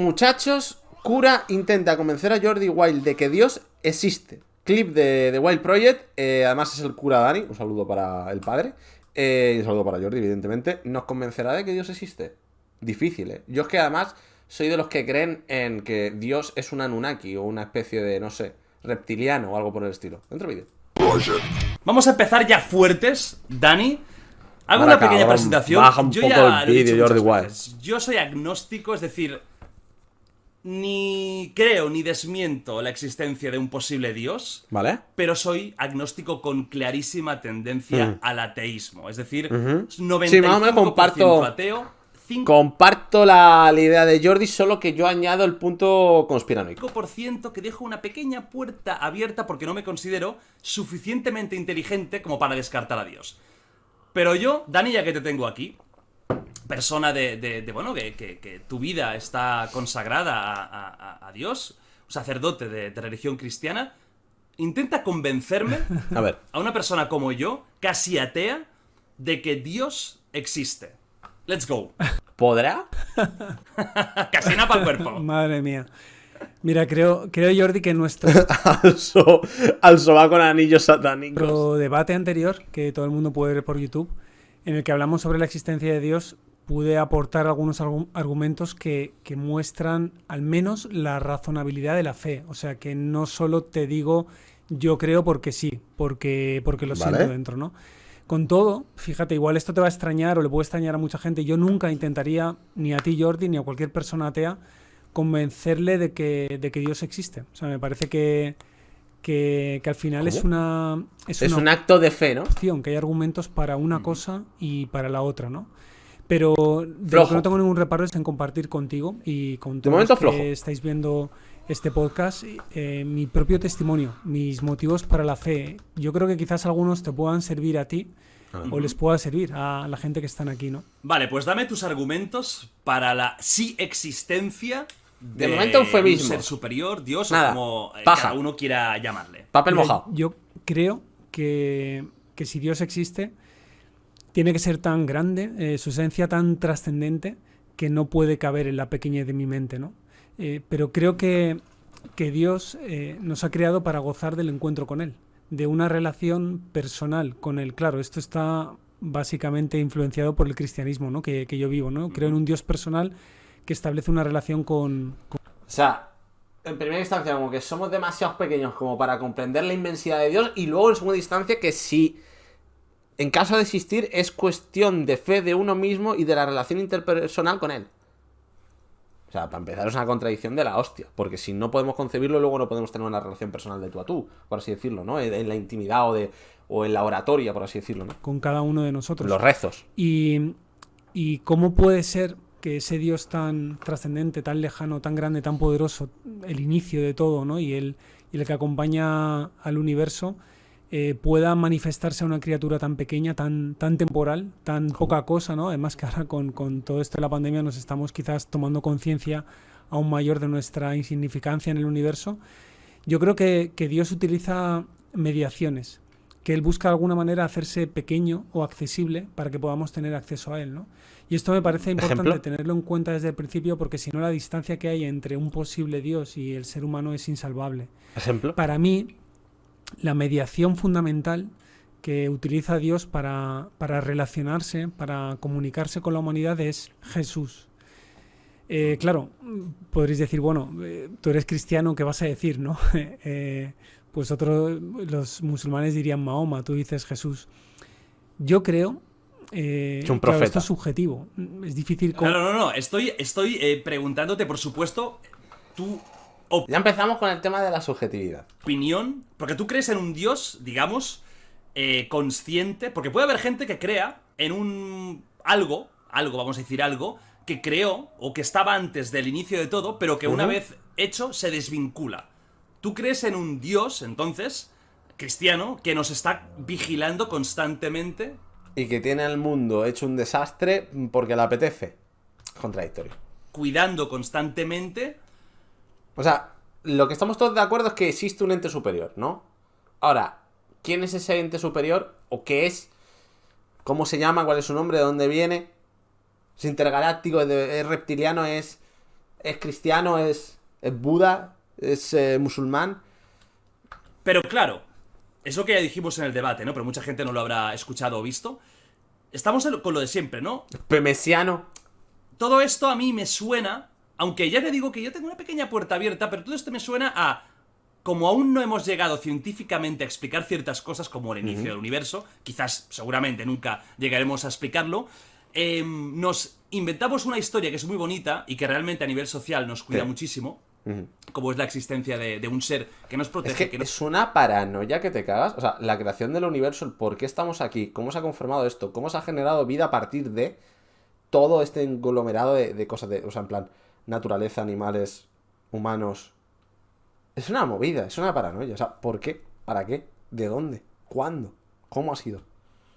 muchachos, cura intenta convencer a Jordi Wild de que Dios existe. Clip de Wild Project, además es el cura Dani, un saludo para el padre, y un saludo para Jordi, evidentemente. ¿Nos convencerá de que Dios existe? Difícil, ¿eh? Yo es que además soy de los que creen en que Dios es un Anunnaki o una especie de, no sé, reptiliano o algo por el estilo. Dentro vídeo. Vamos a empezar ya fuertes, Dani. Hago una pequeña presentación. Baja un poco el vídeo, Jordi Wild. Yo soy agnóstico, es decir, ni creo ni desmiento la existencia de un posible Dios, ¿vale? Pero soy agnóstico con clarísima tendencia al ateísmo. Es decir, 95% sí, más o menos ateo, comparto la idea de Jordi, solo que yo añado el punto conspiranoico. 5% que dejo una pequeña puerta abierta porque no me considero suficientemente inteligente como para descartar a Dios. Pero yo, Dani, ya que te tengo aquí, persona bueno, que tu vida está consagrada a Dios, un sacerdote de religión cristiana, intenta convencerme a una persona como yo, casi atea, de que Dios existe. Let's go. ¿Podrá? Casi nada para el cuerpo. Madre mía. Mira, creo Jordi, que nuestro al soba con anillos satánicos. Debate anterior, que todo el mundo puede ver por YouTube, en el que hablamos sobre la existencia de Dios, pude aportar algunos argumentos que muestran al menos la razonabilidad de la fe. O sea, que no solo te digo yo creo porque sí, porque lo siento dentro, ¿no? Con todo, fíjate, igual esto te va a extrañar o le puede extrañar a mucha gente. Yo nunca intentaría, ni a ti, Jordi, ni a cualquier persona atea, convencerle de que Dios existe. O sea, me parece que al final es un acto de fe, ¿no? Opción, que hay argumentos para una cosa y para la otra, ¿no? Pero de lo que no tengo ningún reparo es en compartir contigo y con todos los que estáis viendo este podcast mi propio testimonio, mis motivos para la fe. Yo creo que quizás algunos te puedan servir a ti o les pueda servir a la gente que están aquí, ¿no? Vale, pues dame tus argumentos para la sí existencia de momento eufemismo, un ser superior, Dios, nada, o como paja, cada uno quiera llamarle. Papel mojado. Yo creo que si Dios existe, tiene que ser tan grande, su esencia tan trascendente, que no puede caber en la pequeñez de mi mente, ¿no? Pero creo que Dios nos ha creado para gozar del encuentro con Él, de una relación personal con Él. Claro, esto está básicamente influenciado por el cristianismo, ¿no? que yo vivo, ¿no? Creo en un Dios personal que establece una relación con... O sea, en primera instancia como que somos demasiado pequeños como para comprender la inmensidad de Dios, y luego en segunda instancia que si en caso de existir es cuestión de fe de uno mismo y de la relación interpersonal con Él. O sea, para empezar es una contradicción de la hostia, porque si no podemos concebirlo, luego no podemos tener una relación personal de tú a tú, por así decirlo, ¿no? En la intimidad o en la oratoria, por así decirlo, ¿no? Con cada uno de nosotros. Los rezos. Y cómo puede ser que ese Dios tan trascendente, tan lejano, tan grande, tan poderoso, el inicio de todo, ¿no? Y el que acompaña al universo, pueda manifestarse a una criatura tan pequeña, tan temporal, tan poca cosa, ¿no? Además que ahora con todo esto de la pandemia nos estamos quizás tomando conciencia aún mayor de nuestra insignificancia en el universo. Yo creo que Dios utiliza mediaciones, que Él busca de alguna manera hacerse pequeño o accesible para que podamos tener acceso a Él, ¿no? Y esto me parece importante tenerlo en cuenta desde el principio, porque si no la distancia que hay entre un posible Dios y el ser humano es insalvable. ¿Ejemplo? Para mí, la mediación fundamental que utiliza Dios para relacionarse, para comunicarse con la humanidad es Jesús. Claro, podréis decir, bueno, tú eres cristiano, ¿qué vas a decir, no? Pues los musulmanes dirían Mahoma, tú dices Jesús. Yo creo... es un profeta. Claro, esto es subjetivo. Es difícil... No. Estoy preguntándote, por supuesto, tú... Ya empezamos con el tema de la subjetividad. Opinión, porque tú crees en un Dios, digamos, consciente, porque puede haber gente que crea en un algo, vamos a decir algo, que creó o que estaba antes del inicio de todo, pero que una vez hecho se desvincula. Tú crees en un Dios, entonces, cristiano, que nos está vigilando constantemente. Y que tiene al mundo hecho un desastre porque le apetece. Contradictorio. Cuidando constantemente. O sea, lo que estamos todos de acuerdo es que existe un ente superior, ¿no? Ahora, ¿quién es ese ente superior? ¿O qué es? ¿Cómo se llama? ¿Cuál es su nombre? ¿De dónde viene? ¿Es intergaláctico? ¿Es reptiliano? ¿Es es cristiano, es Buda, es musulmán. Pero claro, es lo que ya dijimos en el debate, ¿no? Pero mucha gente no lo habrá escuchado o visto. Estamos con lo de siempre, ¿no? Mesiano. Todo esto a mí me suena, aunque ya te digo que yo tengo una pequeña puerta abierta, pero todo esto me suena a... Como aún no hemos llegado científicamente a explicar ciertas cosas como el inicio del universo, quizás, seguramente, nunca llegaremos a explicarlo, nos inventamos una historia que es muy bonita y que realmente a nivel social nos cuida muchísimo, como es la existencia de un ser que nos protege. Es que es una paranoia que te cagas. O sea, la creación del universo, el por qué estamos aquí, cómo se ha conformado esto, cómo se ha generado vida a partir de todo este englomerado de cosas, o sea, en plan, naturaleza, animales, humanos. Es una movida, es una paranoia. O sea, ¿por qué? ¿Para qué? ¿De dónde? ¿Cuándo? ¿Cómo ha sido?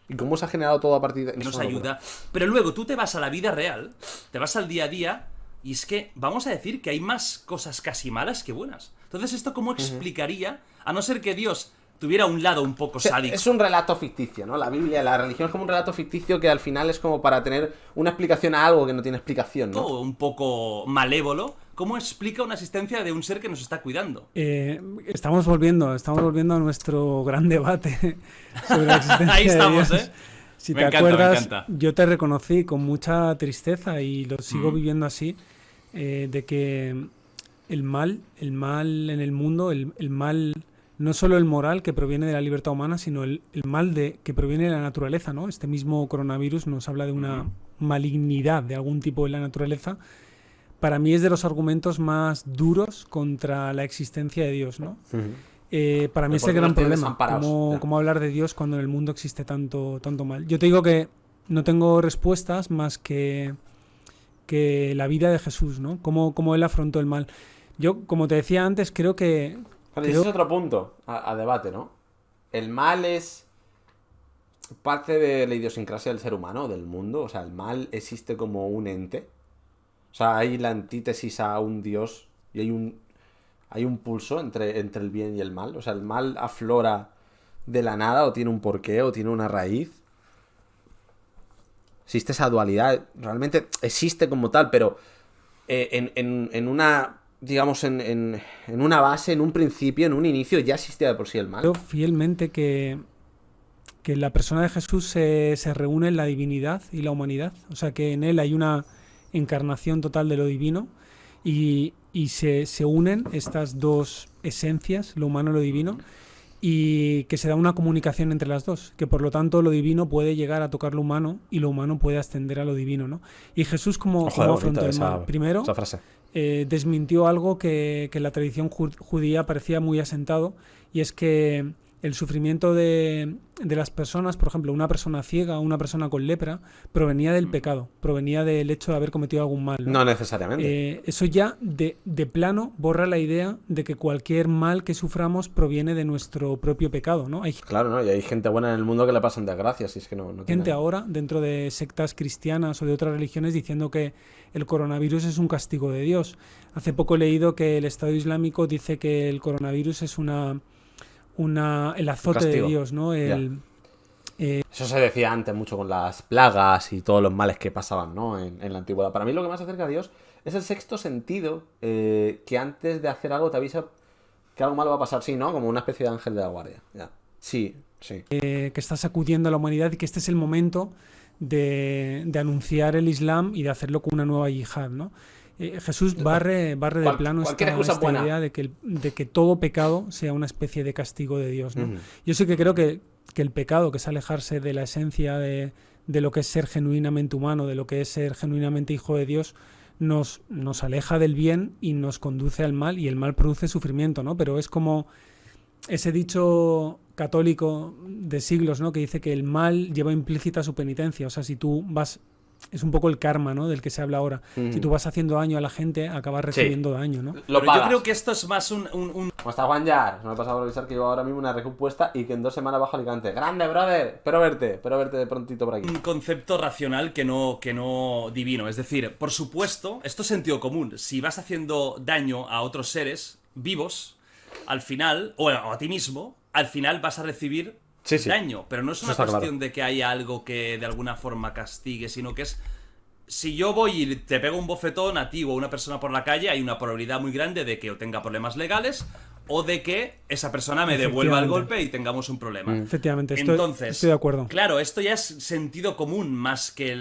¿Y cómo se ha generado todo a partir de...? Que nos ayuda. Pero luego tú te vas a la vida real, te vas al día a día, y es que vamos a decir que hay más cosas casi malas que buenas. Entonces, ¿esto cómo explicaría? A no ser que Dios tuviera un lado un poco sádico. Es un relato ficticio, ¿no? La Biblia, la religión es como un relato ficticio que al final es como para tener una explicación a algo que no tiene explicación, ¿no? Todo un poco malévolo. ¿Cómo explica una existencia de un ser que nos está cuidando? Estamos volviendo a nuestro gran debate sobre la existencia Ahí estamos, de Dios. Si me te encanta, acuerdas, me encanta. yo te reconocí con mucha tristeza y lo sigo viviendo así, de que el mal en el mundo, el mal, no solo el moral que proviene de la libertad humana, sino el mal que proviene de la naturaleza, ¿no? Este mismo coronavirus nos habla de una malignidad de algún tipo de la naturaleza. Para mí es de los argumentos más duros contra la existencia de Dios, ¿no? Para mí es el gran problema, cómo hablar de Dios cuando en el mundo existe tanto mal. Yo te digo que no tengo respuestas más que la vida de Jesús, ¿no? Cómo él afrontó el mal. Yo, como te decía antes, creo que... Ese es otro punto a debate, ¿no? El mal es parte de la idiosincrasia del ser humano, del mundo. O sea, el mal existe como un ente. O sea, hay la antítesis a un dios y hay un pulso entre el bien y el mal. O sea, el mal aflora de la nada o tiene un porqué o tiene una raíz. Existe esa dualidad. Realmente existe como tal, pero en una, digamos, en una base, en un principio, en un inicio, ya existía de por sí el mal. Creo fielmente que la persona de Jesús se reúne en la divinidad y la humanidad. O sea, que en él hay una encarnación total de lo divino y se unen estas dos esencias, lo humano y lo divino, y que se da una comunicación entre las dos, que por lo tanto lo divino puede llegar a tocar lo humano y lo humano puede ascender a lo divino, ¿no? Y Jesús cómo afrontó el mal. Primero, desmintió algo que en la tradición judía parecía muy asentado, y es que el sufrimiento de las personas, por ejemplo, una persona ciega o una persona con lepra, provenía del pecado, provenía del hecho de haber cometido algún mal, ¿no? No necesariamente. Eso ya de plano borra la idea de que cualquier mal que suframos proviene de nuestro propio pecado, ¿no? Claro, ¿no? Y hay gente buena en el mundo que le pasan desgracias, y es que no gente tiene... ahora, dentro de sectas cristianas o de otras religiones, diciendo que el coronavirus es un castigo de Dios. Hace poco he leído que el Estado Islámico dice que el coronavirus es el azote de Dios, ¿no? Eso se decía antes mucho con las plagas y todos los males que pasaban, ¿no? En la antigüedad. Para mí lo que más acerca a Dios es el sexto sentido, que antes de hacer algo te avisa que algo malo va a pasar, sí, ¿no? Como una especie de ángel de la guardia. Ya. Sí. Que está sacudiendo a la humanidad y que este es el momento de anunciar el Islam y de hacerlo con una nueva yihad, ¿no? Jesús barre de plano esta idea de que todo pecado sea una especie de castigo de Dios, ¿no? Yo sí que creo que el pecado, que es alejarse de la esencia de lo que es ser genuinamente humano, de lo que es ser genuinamente hijo de Dios, nos aleja del bien y nos conduce al mal, y el mal produce sufrimiento, ¿no? Pero es como ese dicho católico de siglos, ¿no? Que dice que el mal lleva implícita su penitencia. O sea, si tú vas... Es un poco el karma, ¿no? Del que se habla ahora. Si tú vas haciendo daño a la gente, acabas recibiendo daño, ¿no? Pero yo creo que esto es más un... ¿Cómo está Juan Yar? Me ha pasado por avisar que llevo ahora mismo una recompuesta y que en 2 semanas bajo Alicante. ¡Grande, brother! Espero verte de prontito por aquí. Un concepto racional que no divino. Es decir, por supuesto, esto es sentido común. Si vas haciendo daño a otros seres vivos, al final, o a ti mismo, al final vas a recibir... daño, pero no es una cuestión de que haya algo que de alguna forma castigue, sino que es si yo voy y te pego un bofetón a ti o a una persona por la calle, hay una probabilidad muy grande de que o tenga problemas legales o de que esa persona me devuelva el golpe y tengamos un problema. Efectivamente, Entonces, estoy de acuerdo. Claro, esto ya es sentido común más que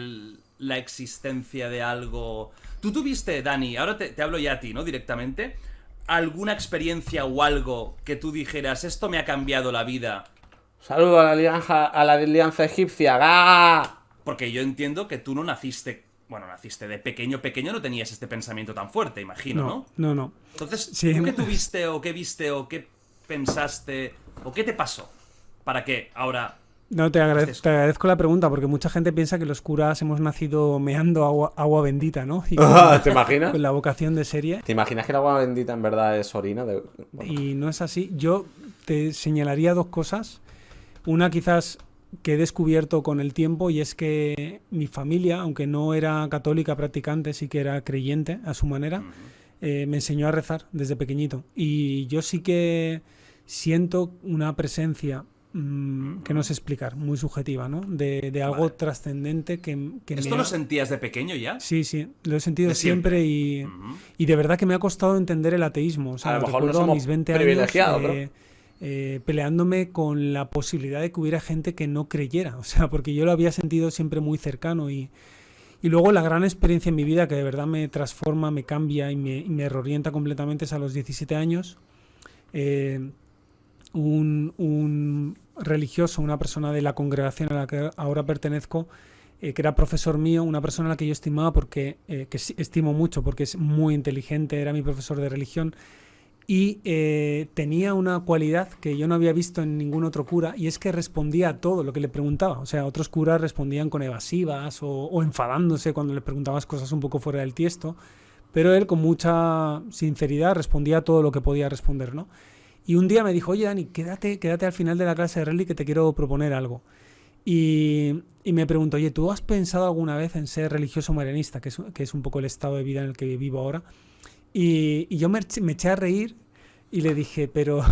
la existencia de algo... Tú tuviste, Dani, ahora te hablo ya a ti, ¿no? Directamente, ¿alguna experiencia o algo que tú dijeras, esto me ha cambiado la vida? Saludo a la alianza egipcia. ¡Ah! Porque yo entiendo que tú no naciste... Bueno, naciste de pequeño, no tenías este pensamiento tan fuerte, imagino, ¿no? No. Entonces, Sí. ¿tú qué tuviste o qué viste o qué pensaste o qué te pasó para que ahora... No, te agradezco la pregunta, porque mucha gente piensa que los curas hemos nacido meando agua bendita, ¿no? Y ¿Te imaginas? con la vocación de serie. ¿Te imaginas que el agua bendita en verdad es orina? Bueno. Y no es así. Yo te señalaría dos cosas. Una quizás que he descubierto con el tiempo, y es que mi familia, aunque no era católica practicante, sí que era creyente a su manera, me enseñó a rezar desde pequeñito. Y yo sí que siento una presencia que no sé explicar, muy subjetiva, ¿no? De algo trascendente que ¿Esto lo sentías de pequeño ya? Sí, lo he sentido De siempre y de verdad que me ha costado entender el ateísmo. O sea, A lo mejor no recuerdo a somos mis 20 privilegiados, años peleándome con la posibilidad de que hubiera gente que no creyera. O sea, porque yo lo había sentido siempre muy cercano y luego la gran experiencia en mi vida que de verdad me transforma, me cambia y me reorienta completamente es a los 17 años. Un religioso, una persona de la congregación a la que ahora pertenezco, que era profesor mío, una persona a la que yo estimaba porque que estimo mucho porque es muy inteligente, era mi profesor de religión y tenía una cualidad que yo no había visto en ningún otro cura, y es que respondía a todo lo que le preguntaba. O sea, otros curas respondían con evasivas o enfadándose cuando le preguntabas cosas un poco fuera del tiesto, pero él con mucha sinceridad respondía a todo lo que podía responder, ¿no? Y un día me dijo, oye Dani, quédate al final de la clase de rally que te quiero proponer algo. Y me preguntó, oye, ¿tú has pensado alguna vez en ser religioso marianista? Que es un poco el estado de vida en el que vivo ahora. Y yo me eché a reír y le dije, pero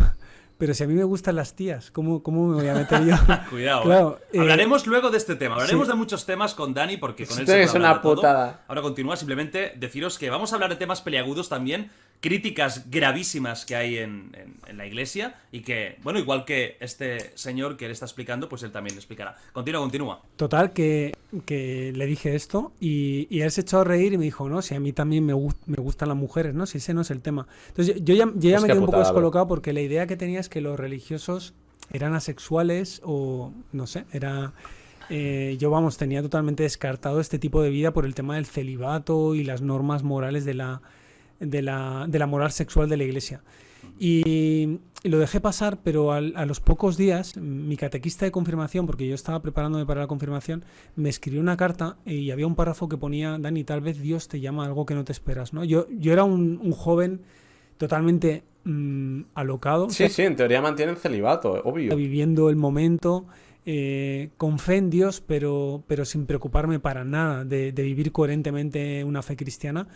si a mí me gustan las tías, ¿cómo me voy a meter yo? Cuidado. Claro, hablaremos luego de este tema. Hablaremos sí. de muchos temas con Dani porque con él Esto se es puede hablar una de todo. putada. Ahora continúa, simplemente deciros que vamos a hablar de temas peliagudos también, críticas gravísimas que hay en la iglesia y que, bueno, igual que este señor que le está explicando, pues él también le explicará. Continúa. Total, que le dije esto y él se echó a reír y me dijo, no, si a mí también me gustan las mujeres, ¿no? Si ese no es el tema. Entonces yo ya me quedé un poco descolocado porque la idea que tenía es que los religiosos eran asexuales o, no sé, yo, tenía totalmente descartado este tipo de vida por el tema del celibato y las normas morales de la moral sexual de la iglesia. Y lo dejé pasar, pero a los pocos días mi catequista de confirmación, porque yo estaba preparándome para la confirmación, me escribió una carta y había un párrafo que ponía, Dani, tal vez Dios te llama a algo que no te esperas, ¿no? Yo era un joven totalmente alocado. Sí, en teoría mantienen celibato, obvio. Viviendo el momento, con fe en Dios, pero sin preocuparme para nada de vivir coherentemente una fe cristiana.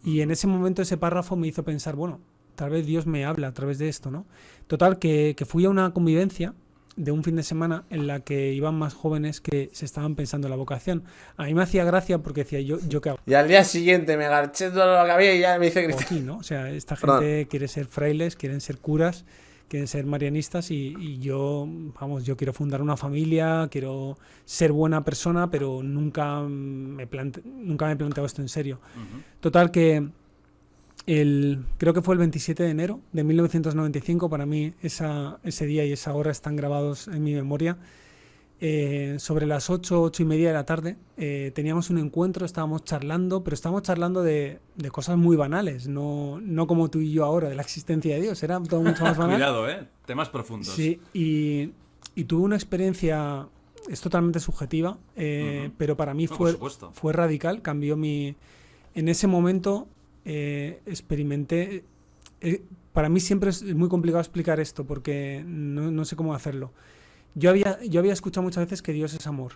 Y en ese momento ese párrafo me hizo pensar, bueno, tal vez Dios me habla a través de esto, ¿no? Total, que fui a una convivencia de un fin de semana en la que iban más jóvenes que se estaban pensando en la vocación. A mí me hacía gracia porque decía, ¿yo qué hago? Y al día siguiente me garché todo lo que había y ya me hice cristiano. Aquí, ¿no? O sea, esta gente quiere ser frailes, quieren ser curas, quieren ser marianistas y yo quiero fundar una familia, quiero ser buena persona, pero nunca me he planteado esto en serio. Total, que creo que fue el 27 de enero de 1995, para mí ese día y esa hora están grabados en mi memoria. Sobre las 8:30 de la tarde teníamos un encuentro, estábamos charlando, pero estábamos charlando de cosas muy banales, no como tú y yo ahora, de la existencia de Dios, era todo mucho más banal. Cuidado, temas profundos. Sí, y tuve una experiencia, es totalmente subjetiva, pero para mí fue radical, cambió en ese momento experimenté, para mí siempre es muy complicado explicar esto porque no sé cómo hacerlo. Yo había escuchado muchas veces que Dios es amor,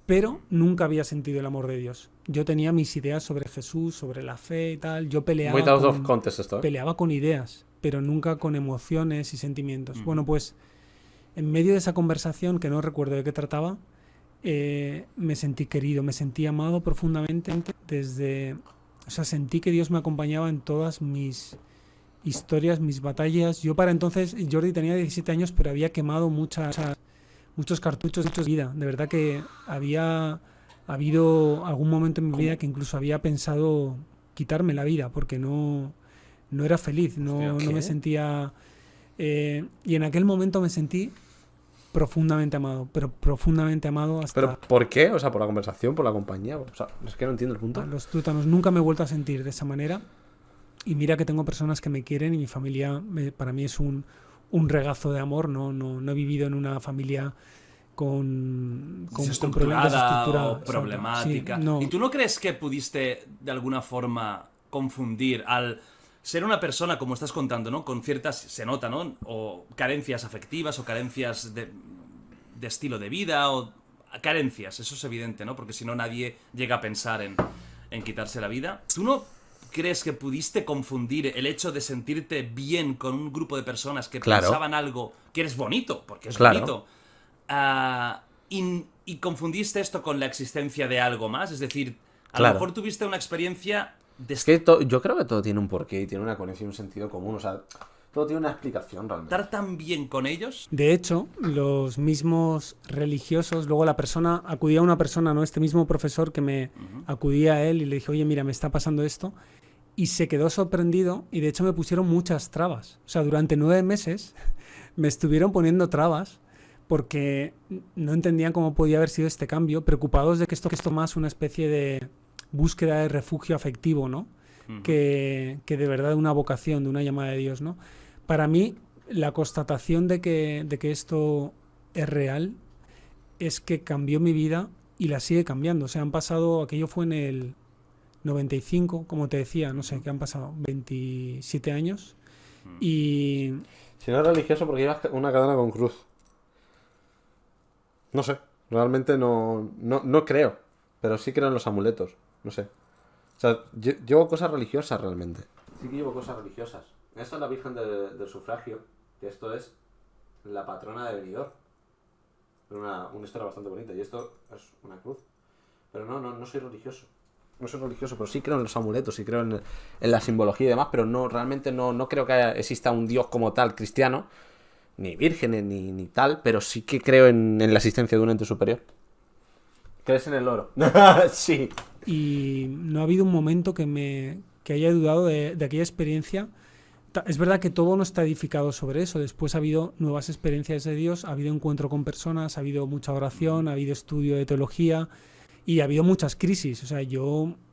pero nunca había sentido el amor de Dios. Yo tenía mis ideas sobre Jesús, sobre la fe y tal. Yo peleaba con ideas, pero nunca con emociones y sentimientos. Bueno, pues en medio de esa conversación, que no recuerdo de qué trataba, me sentí querido, me sentí amado profundamente o sea, sentí que Dios me acompañaba en todas mis historias, mis batallas. Yo para entonces, Jordi tenía 17 años, pero había quemado muchos cartuchos de vida. De verdad que había habido algún momento en mi vida que incluso había pensado quitarme la vida porque no era feliz, no me sentía... y en aquel momento me sentí profundamente amado, pero profundamente amado hasta... ¿Pero por qué? O sea, ¿por la conversación, por la compañía? O sea, es que no entiendo el punto. Los tuétanos. Nunca me he vuelto a sentir de esa manera. Y mira que tengo personas que me quieren y mi familia para mí es un regazo de amor. No he vivido en una familia con problemas desestructurada o problemática. Sí, no. ¿Y tú no crees que pudiste de alguna forma confundir al ser una persona, como estás contando, ¿no? Con ciertas, se nota, ¿no? O carencias afectivas o carencias de estilo de vida o carencias, eso es evidente, ¿no? Porque si no nadie llega a pensar en quitarse la vida. ¿Tú no crees que pudiste confundir el hecho de sentirte bien con un grupo de personas que pensaban algo que eres bonito, porque es bonito, y confundiste esto con la existencia de algo más? Es decir, a lo mejor tuviste una experiencia de... Es que yo creo que todo tiene un porqué y tiene una conexión, un sentido común, o sea, todo tiene una explicación realmente. ¿Estar tan bien con ellos? De hecho, los mismos religiosos, luego la persona, acudía a una persona, ¿no? Este mismo profesor que me acudía a él y le dije, oye, mira, me está pasando esto, y se quedó sorprendido y de hecho me pusieron muchas trabas. O sea, durante 9 meses me estuvieron poniendo trabas porque no entendían cómo podía haber sido este cambio, preocupados de que esto más una especie de búsqueda de refugio afectivo, ¿no? Que de verdad de una vocación, de una llamada de Dios, ¿no? Para mí, la constatación de que esto es real es que cambió mi vida y la sigue cambiando. O sea, aquello fue en el 95, como te decía, no sé, que han pasado 27 años y... Si no es religioso, porque llevas una cadena con cruz. No sé, realmente no creo, pero sí creo en los amuletos, no sé. O sea, llevo cosas religiosas realmente. Sí que llevo cosas religiosas. Esto es la Virgen del Sufragio, que esto es la patrona de Benidorm. Una historia bastante bonita, y esto es una cruz. Pero no soy religioso. No soy religioso, pero sí creo en los amuletos, sí creo en la simbología y demás, pero realmente no creo que exista un Dios como tal cristiano, ni vírgenes, ni tal, pero sí que creo en la existencia de un ente superior. ¿Crees en el oro? Sí. Y no ha habido un momento que haya dudado de aquella experiencia. Es verdad que todo no está edificado sobre eso. Después ha habido nuevas experiencias de Dios, ha habido encuentro con personas, ha habido mucha oración, ha habido estudio de teología y ha habido muchas crisis. O sea, hay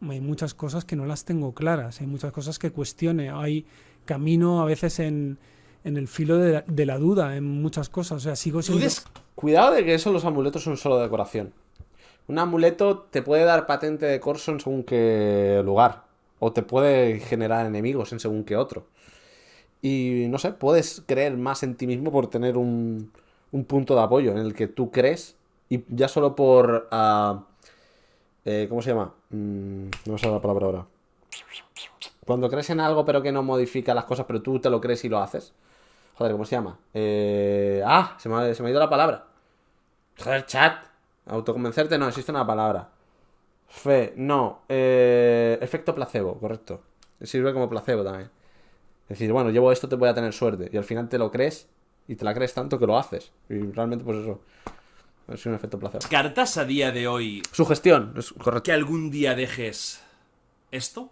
muchas cosas que no las tengo claras, hay muchas cosas que cuestione, hay camino a veces en el filo de la duda en muchas cosas. O sea, sigo siendo... Cuidado de que los amuletos son solo decoración. Un amuleto te puede dar patente de corso en según qué lugar, o te puede generar enemigos en según qué otro. Y no sé, puedes creer más en ti mismo por tener un punto de apoyo en el que tú crees, y ya solo por... ¿cómo se llama? No me sale la palabra ahora. Cuando crees en algo pero que no modifica las cosas, pero tú te lo crees y lo haces. Joder, ¿cómo se llama? Se me ha ido la palabra. Joder, chat. Autoconvencerte, no, existe una palabra. Efecto placebo, correcto. Sirve como placebo también. Es decir, bueno, llevo esto, te voy a tener suerte. Y al final te lo crees y te la crees tanto que lo haces. Y realmente, pues eso. Es un efecto placebo. ¿Cartas a día de hoy? Sugestión, es correcto. ¿Que algún día dejes esto?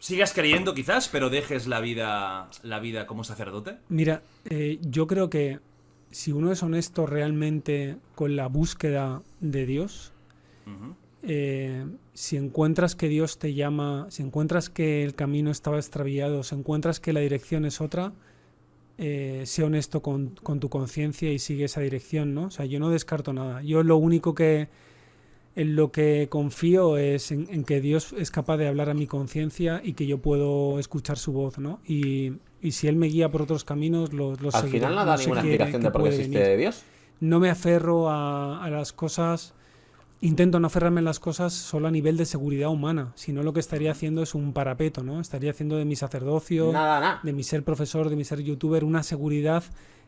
¿Sigas creyendo quizás, pero dejes la vida como sacerdote? Mira, yo creo que si uno es honesto realmente con la búsqueda de Dios, si encuentras que Dios te llama, si encuentras que el camino estaba extraviado, si encuentras que la dirección es otra, sé honesto con tu conciencia y sigue esa dirección, ¿no? O sea, yo no descarto nada. Yo lo único en lo que confío es en que Dios es capaz de hablar a mi conciencia y que yo puedo escuchar su voz, ¿no? Y si Él me guía por otros caminos, los seguiré. Al final no da ninguna explicación de por qué existe Dios. No me aferro a las cosas, intento no aferrarme a las cosas solo a nivel de seguridad humana, sino lo que estaría haciendo es un parapeto, ¿no? Estaría haciendo de mi sacerdocio, de mi ser profesor, de mi ser youtuber, una seguridad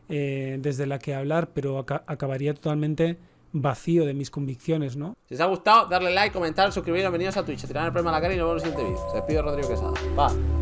desde la que hablar, pero acabaría totalmente vacío de mis convicciones, ¿no? Si os ha gustado, darle like, comentar, suscribiros, bienvenidos a Twitch, tirar el problema a la cara y nos vemos en el siguiente vídeo. Se despide Rodrigo Quesada. Va.